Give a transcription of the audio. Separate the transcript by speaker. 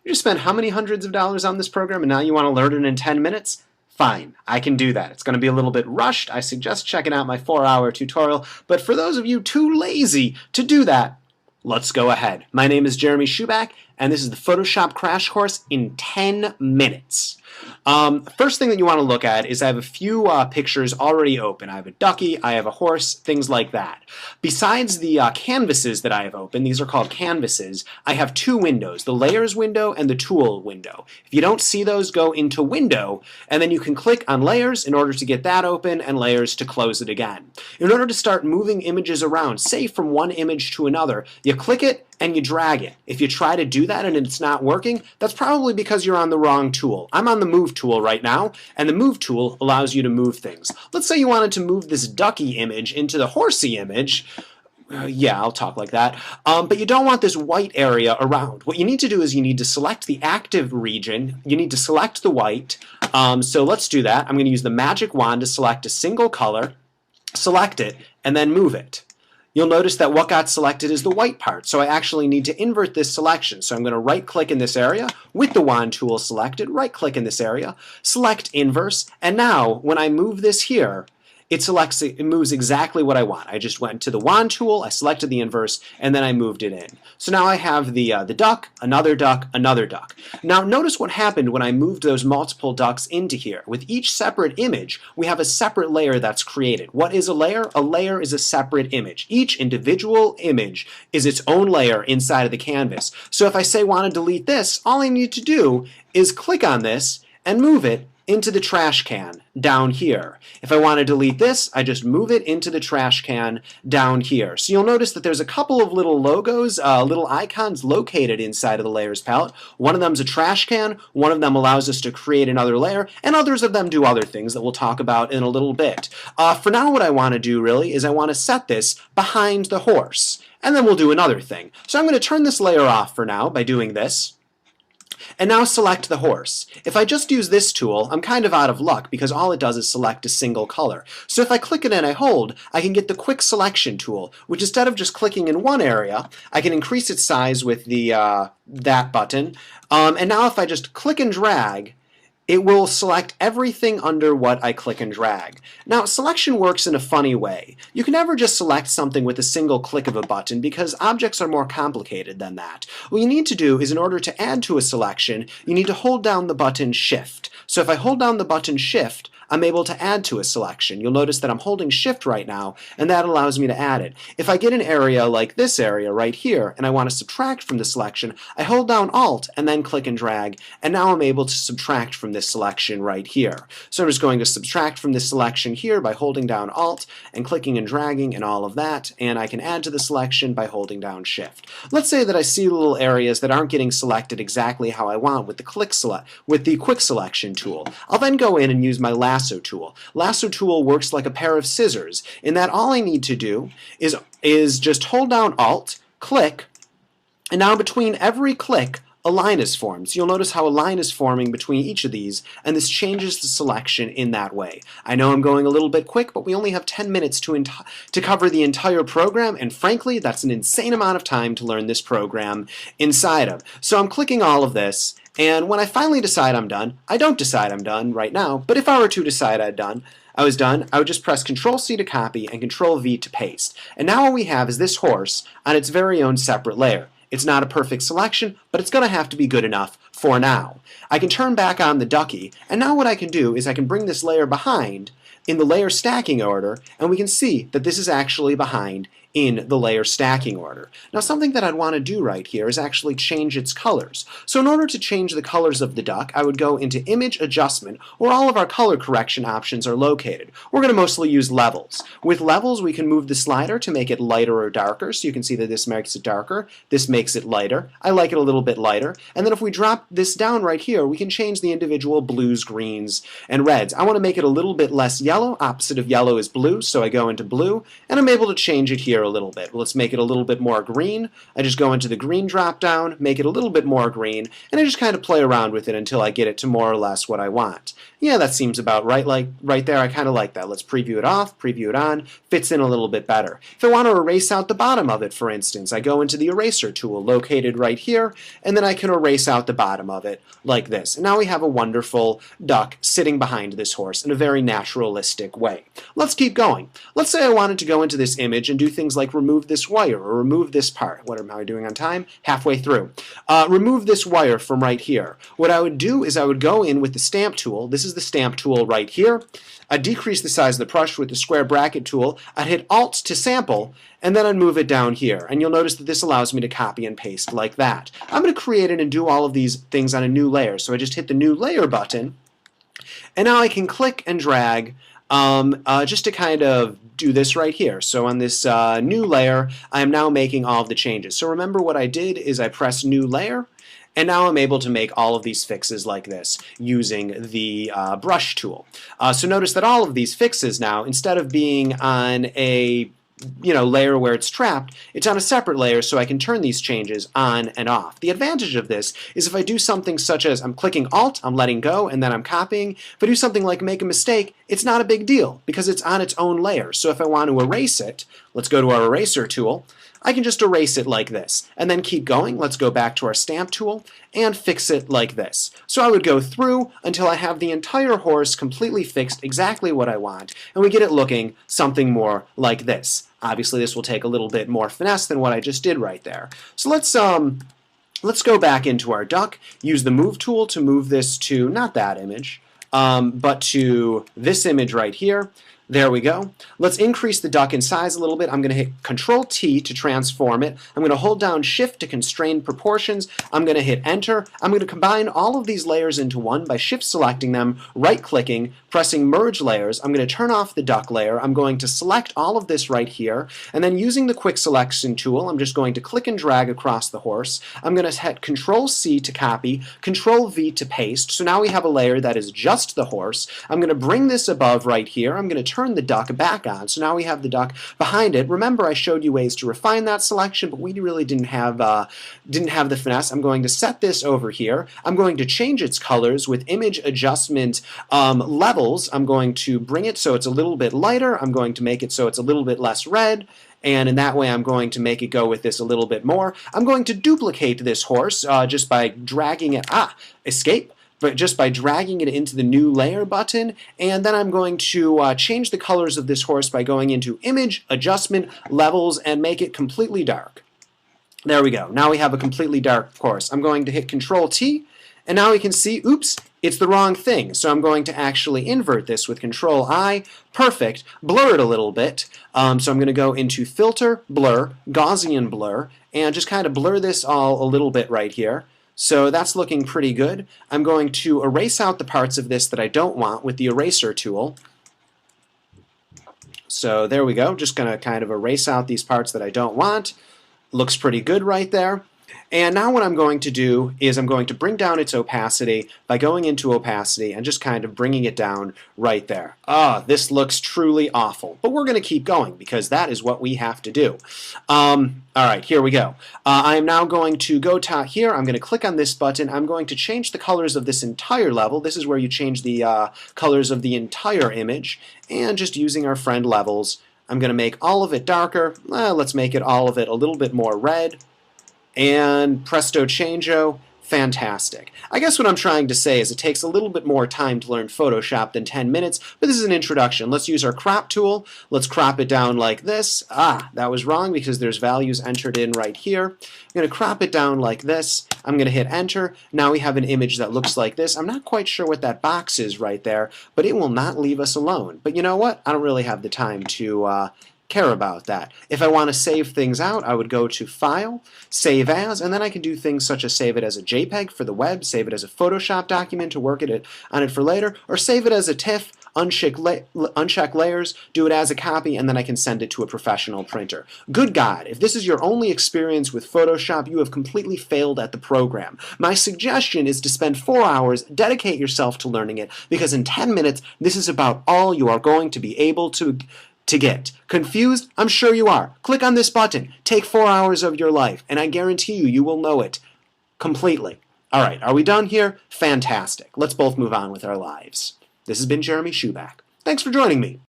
Speaker 1: You just spent how many hundreds of dollars on this program and now you want to learn it in 10 minutes? Fine, I can do that. It's going to be a little bit rushed. I suggest checking out my 4-hour tutorial, but for those of you too lazy to do that, let's go ahead. My name is Jeremy Schuback, and this is the Photoshop Crash Course in 10 minutes. First thing that you want to look at is I have a few pictures already open. I have a ducky, I have a horse, things like that. Besides the canvases that I have open, these are called canvases, I have two windows, the Layers window and the Tool window. If you don't see those, go into Window, and then you can click on Layers in order to get that open and Layers to close it again. In order to start moving images around, say from one image to another, you click it and you drag it. If you try to do that and it's not working, that's probably because you're on the wrong tool. I'm on the Move tool right now, and the Move tool allows you to move things. Let's say you wanted to move this ducky image into the horsey image. Yeah, I'll talk like that. But you don't want this white area around. What you need to do is you need to select the active region. You need to select the white. So let's do that. I'm going to use the magic wand to select a single color, select it, and then move it. You'll notice that what got selected is the white part, so I actually need to invert this selection. So I'm going to right-click in this area with the wand tool selected, right-click in this area, select inverse, and now when I move this here, it moves exactly what I want. I just went to the wand tool, I selected the inverse, and then I moved it in. So now I have the duck, another duck, another duck. Now notice what happened when I moved those multiple ducks into here. With each separate image, we have a separate layer that's created. What is a layer? A layer is a separate image. Each individual image is its own layer inside of the canvas. So if I say want to delete this, all I need to do is click on this and move it into the trash can down here. If I want to delete this, I just move it into the trash can down here. So you'll notice that there's a couple of little logos, little icons located inside of the Layers palette. One of them is a trash can, one of them allows us to create another layer, and others of them do other things that we'll talk about in a little bit. For now, what I want to do really is I want to set this behind the horse, and then we'll do another thing. So I'm going to turn this layer off for now by doing this. And now select the horse. If I just use this tool, I'm kind of out of luck because all it does is select a single color. So if I click it and I hold, I can get the quick selection tool, which instead of just clicking in one area, I can increase its size with the that button. And now if I just click and drag, it will select everything under what I click and drag. Now, selection works in a funny way. You can never just select something with a single click of a button because objects are more complicated than that. What you need to do is in order to add to a selection, you need to hold down the button Shift. So if I hold down the button Shift, I'm able to add to a selection. You'll notice that I'm holding Shift right now, and that allows me to add it. If I get an area like this area right here, and I want to subtract from the selection, I hold down Alt and then click and drag, and now I'm able to subtract from this selection right here. So I'm just going to subtract from this selection here by holding down Alt and clicking and dragging and all of that, and I can add to the selection by holding down Shift. Let's say that I see little areas that aren't getting selected exactly how I want with the quick selection tool. I'll then go in and use my lasso tool. Lasso tool works like a pair of scissors in that all I need to do is just hold down Alt, click, and now between every click a line is formed. So you'll notice how a line is forming between each of these, and this changes the selection in that way. I know I'm going a little bit quick, but we only have 10 minutes to cover the entire program, and frankly, that's an insane amount of time to learn this program inside of. So I'm clicking all of this, and when I finally decide I'm done, I don't decide I'm done right now, but if I were to decide I was done, I would just press Control-C to copy and Control-V to paste. And now what we have is this horse on its very own separate layer. It's not a perfect selection, but it's going to have to be good enough for now. I can turn back on the ducky, and now what I can do is I can bring this layer behind in the layer stacking order, and we can see that this is actually behind in the layer stacking order. Now something that I'd want to do right here is actually change its colors. So in order to change the colors of the duck, I would go into Image Adjustment, where all of our color correction options are located. We're going to mostly use levels. With levels, we can move the slider to make it lighter or darker, so you can see that this makes it darker, this makes it lighter. I like it a little bit lighter. And then if we drop this down right here, we can change the individual blues, greens, and reds. I want to make it a little bit less yellow. Opposite of yellow is blue, so I go into blue, and I'm able to change it here a little bit. Let's make it a little bit more green. I just go into the green drop down, make it a little bit more green, and I just kind of play around with it until I get it to more or less what I want. Yeah, that seems about right, like right there. I kind of like that. Let's preview it off, preview it on. Fits in a little bit better. If I want to erase out the bottom of it, for instance, I go into the eraser tool located right here, and then I can erase out the bottom of it like this. And now we have a wonderful duck sitting behind this horse in a very naturalistic way. Let's keep going. Let's say I wanted to go into this image and do things like remove this wire or remove this part. What am I doing on time? Halfway through. Remove this wire from right here. What I would do is I would go in with the stamp tool. This is the stamp tool right here. I'd decrease the size of the brush with the square bracket tool. I'd hit Alt to sample, and then I'd move it down here. And you'll notice that this allows me to copy and paste like that. I'm going to create it and do all of these things on a new layer. So I just hit the New Layer button, and now I can click and drag just to kind of do this right here. So on this new layer, I am now making all of the changes. So remember what I did is I pressed New Layer, and now I'm able to make all of these fixes like this using the brush tool. So notice that all of these fixes now, instead of being on a layer where it's trapped, it's on a separate layer so I can turn these changes on and off. The advantage of this is if I do something such as I'm clicking Alt, I'm letting go, and then I'm copying, if I do something like make a mistake, it's not a big deal because it's on its own layer. So if I want to erase it, let's go to our eraser tool, I can just erase it like this and then keep going. Let's go back to our stamp tool and fix it like this. So I would go through until I have the entire horse completely fixed exactly what I want, and we get it looking something more like this. Obviously this will take a little bit more finesse than what I just did right there. So let's go back into our duck, use the move tool to move this to not that image, but to this image right here. There we go. Let's increase the duck in size a little bit. I'm going to hit Control-T to transform it. I'm going to hold down Shift to constrain proportions. I'm going to hit Enter. I'm going to combine all of these layers into one by Shift-selecting them, right-clicking, pressing Merge Layers. I'm going to turn off the duck layer. I'm going to select all of this right here, and then using the Quick Selection tool, I'm just going to click and drag across the horse. I'm going to hit Control-C to copy, Control-V to paste. So now we have a layer that is just the horse. I'm going to bring this above right here. I'm going to turn the duck back on. So now we have the duck behind it. Remember, I showed you ways to refine that selection, but we really didn't have the finesse. I'm going to set this over here. I'm going to change its colors with image adjustment levels. I'm going to bring it so it's a little bit lighter. I'm going to make it so it's a little bit less red. And in that way, I'm going to make it go with this a little bit more. I'm going to duplicate this horse just by dragging it. Escape. But just by dragging it into the New Layer button, and then I'm going to change the colors of this horse by going into Image, Adjustment, Levels, and make it completely dark. There we go. Now we have a completely dark horse. I'm going to hit Control-T, and now we can see, oops, it's the wrong thing. So I'm going to actually invert this with Control-I, perfect, blur it a little bit. So I'm going to go into Filter, Blur, Gaussian Blur, and just kind of blur this all a little bit right here. So that's looking pretty good. I'm going to erase out the parts of this that I don't want with the eraser tool. So there we go. Just going to kind of erase out these parts that I don't want. Looks pretty good right there. And now what I'm going to do is I'm going to bring down its opacity by going into opacity and just kind of bringing it down right there. This looks truly awful. But we're going to keep going because that is what we have to do. All right, here we go. I am now going to go here. I'm going to click on this button. I'm going to change the colors of this entire level. This is where you change the colors of the entire image. And just using our friend levels, I'm going to make all of it darker. Let's make it all of it a little bit more red. And presto changeo, fantastic. I guess what I'm trying to say is it takes a little bit more time to learn Photoshop than 10 minutes, but this is an introduction. Let's use our crop tool. Let's crop it down like this. That was wrong because there's values entered in right here. I'm going to crop it down like this. I'm going to hit Enter. Now we have an image that looks like this. I'm not quite sure what that box is right there, but it will not leave us alone. But you know what? I don't really have the time to care about that. If I want to save things out, I would go to File, Save As, and then I can do things such as save it as a JPEG for the web, save it as a Photoshop document to work on it for later, or save it as a TIFF, uncheck layers, do it as a copy, and then I can send it to a professional printer. Good God, if this is your only experience with Photoshop, you have completely failed at the program. My suggestion is to spend 4 hours, dedicate yourself to learning it, because in 10 minutes, this is about all you are going to be able to to get. Confused? I'm sure you are. Click on this button. Take 4 hours of your life, and I guarantee you will know it completely. All right, are we done here? Fantastic. Let's both move on with our lives. This has been Jeremy Schuback. Thanks for joining me.